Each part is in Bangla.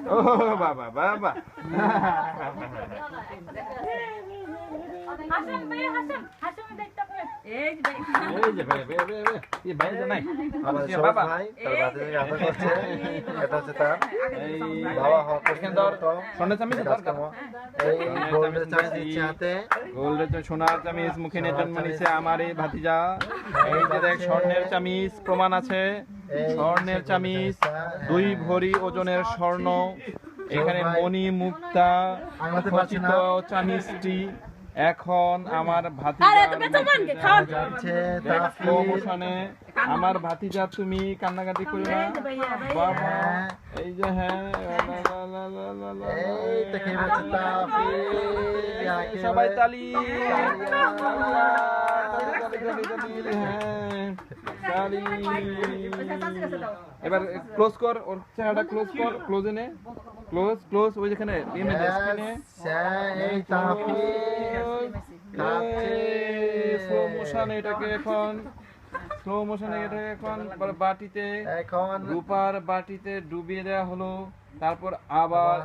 ও বাবা বাবা হাসান ভাই হাসান হাসান দেখতে পাবে এই যে ভাই এই ভাই তো নাই আমাদের সব বাবা ভাই তার বাতে গান করছে এটা হচ্ছে তার বাবা হক এখানে ধর সোনা চামিচ দরকার এই গোল্ডেন চামিচ দিচ্ছে হাতে গোল্ডের সোনার চামিচ মুখে নিয়ে জন্ম নিছে আমার এই ভাতিজা এই যে দেখ স্বর্ণের চামিচ প্রমাণ আছে স্বর্ণের চামিচ 2 ভরি ওজনের স্বর্ণ এখানে মণি মুক্তা খচিত চামিচটি এখন আমার ভাতিজা যাচ্ছে প্রমোশনে আমার ভাতিজা তুমি কান্নাকাটি করি না বাবা এই যে হ্যাঁ এই দেখে বলছে তাফি সবাই তালি এবার ক্লোজ কর ওর চেহারাটা ক্লোজ কর ক্লোজ এনে ক্লোজ ওই যেখানে এই তাফি স্লো মোশনে এটাকে এখন বাটিতে এখন রূপার বাটিতে ডুবিয়ে দেওয়া হলো তারপর আবার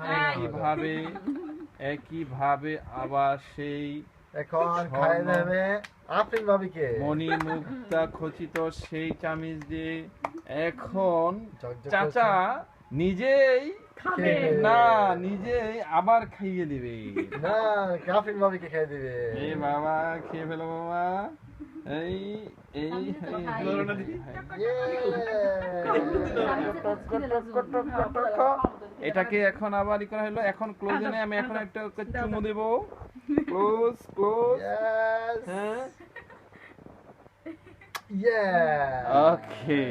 একইভাবে আবার সেই এখন খাই দেবে আফরিন ভাবিকে মণি মুক্তা খচিত সেই চামিচ দিয়ে এখন ঝকঝক চাচা নিজেই নিজেই আবার খাইয়ে দিবে না আফরিন ভাবিকে খাই দিবে এই বাবা খেয়ে ফেলো বাবা এই এটাকে এখন আবার ই করা হলো এখন ক্লোজ এনে আমি এখন একটা চুমু দেব ক্লোজ হ্যাঁ Yeah. ওকে